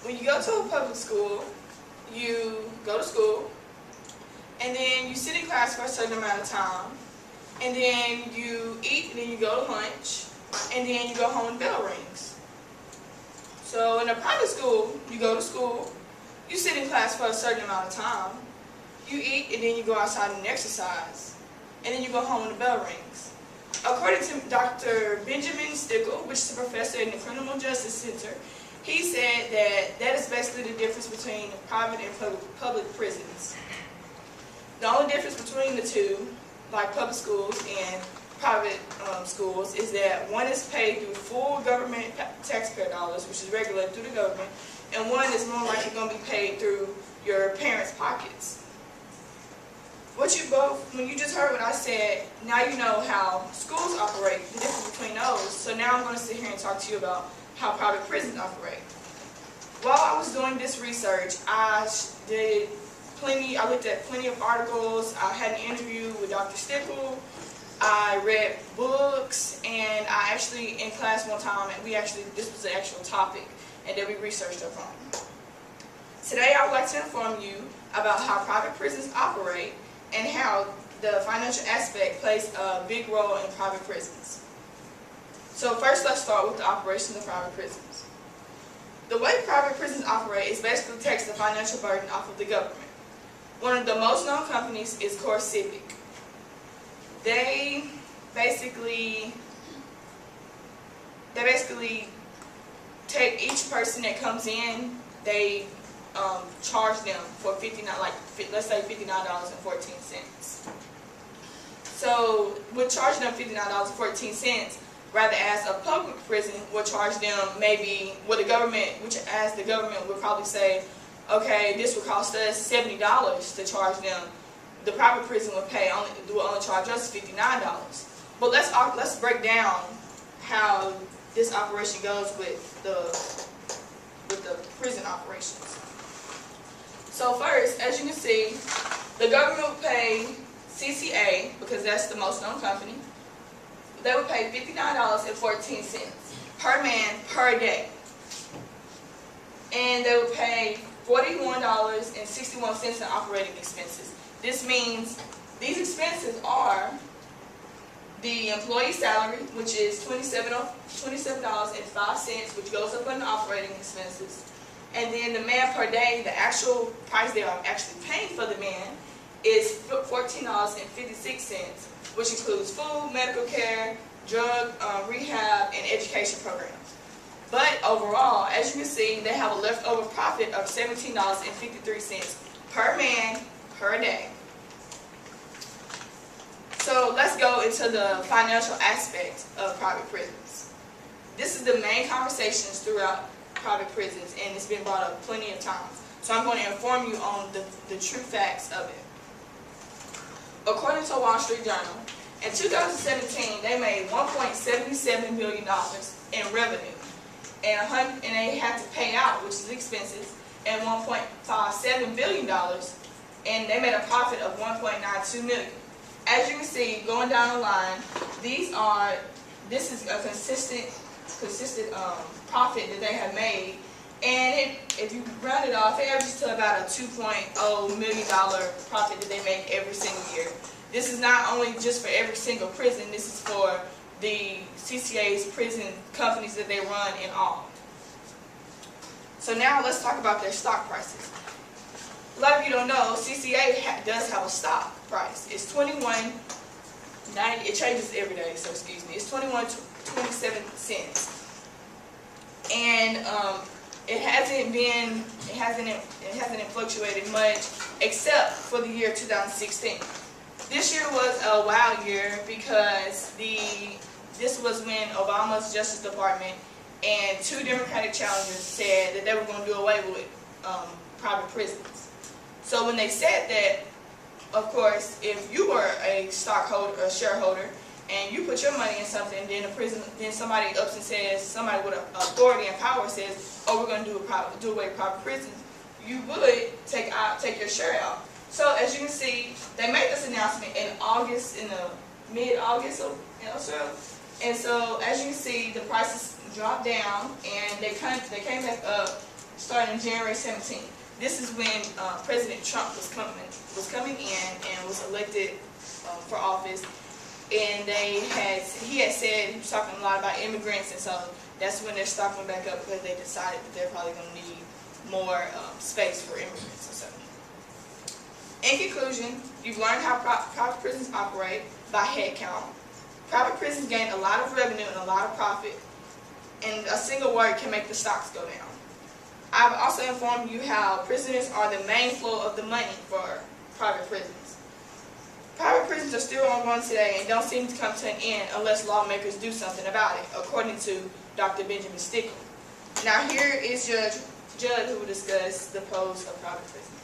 when you go to a public school, you go to school, and then you sit in class for a certain amount of time, and then you eat, and then you go to lunch, and then you go home and bell rings. So in a private school, you go to school, you sit in class for a certain amount of time, you eat, and then you go outside and exercise, and then you go home and the bell rings. According to Dr. Benjamin Stickle, which is a professor in the Criminal Justice Center, he said that that is basically the difference between private and public prisons. The only difference between the two, like public schools and private schools, is that one is paid through full government taxpayer dollars, which is regulated through the government, and one is more likely going to be paid through your parents' pockets. When you just heard what I said, now you know how schools operate, the difference between those. So now I'm going to sit here and talk to you about how private prisons operate. While I was doing this research, I looked at plenty of articles, I had an interview with Dr. Stickle, I read books, and I actually, in class one time, and this was the actual topic, and then we researched upon. Today I would like to inform you about how private prisons operate and how the financial aspect plays a big role in private prisons. So first, let's start with the operation of private prisons. The way private prisons operate is basically takes the financial burden off of the government. One of the most known companies is CoreCivic. They basically take each person that comes in, they charge them for let's say $59.14. So we're charging them $59.14, rather as a public prison would charge them maybe the government would probably say, okay, this would cost us $70 to charge them. The private prison would only charge us $59. But let's break down how this operation goes with the prison operations. So first, as you can see, the government would pay CCA, because that's the most known company. They would pay $59.14 per man per day. And they would pay $41.61 in operating expenses. This means these expenses are the employee salary, which is $27.05, which goes up on the operating expenses. And then the man per day, the actual price they are actually paying for the man is $14.56, which includes food, medical care, drug rehab, and education programs. But overall, as you can see, they have a leftover profit of $17.53 per man per day. So let's go into the financial aspect of private prisons. This is the main conversations throughout private prisons, and it's been brought up plenty of times. So I'm going to inform you on the true facts of it. According to Wall Street Journal, in 2017, they made $1.77 billion in revenue, and they had to pay out, which is expenses, and $1.57 billion, and they made a profit of $1.92 million. As you can see, going down the line, this is a consistent profit that they have made, and if you round it off, it averages to about a $2.0 million profit that they make every single year. This is not only just for every single prison, this is for the CCA's prison companies that they run in all. So now let's talk about their stock prices. A lot of you don't know, CCA does have a stock price. It's $21.90. It changes every day, so excuse me. It's $21.27, and it hasn't fluctuated much except for the year 2016. This year was a wild year because this was when Obama's Justice Department and two Democratic challengers said that they were going to do away with private prisons. So when they said that, of course, if you were a stockholder or shareholder and you put your money in something, then somebody ups and says, somebody with authority and power says, oh, we're going to do away with private prisons, you would take your share out. So as you can see, they made this announcement in August, in the mid-August, and so as you can see, the prices dropped down and they came back up started in January 17th. This is when President Trump was coming in and was elected for office. And he had said, he was talking a lot about immigrants, and so that's when they're stocking back up because they decided that they're probably going to need more space for immigrants or something. In conclusion, you've learned how private prisons operate by head count. Private prisons gain a lot of revenue and a lot of profit, and a single word can make the stocks go down. I've also informed you how prisoners are the main flow of the money for private prisons. Private prisons are still ongoing today and don't seem to come to an end unless lawmakers do something about it, according to Dr. Benjamin Stickle. Now here is Judge who will discuss the pros of private prisons.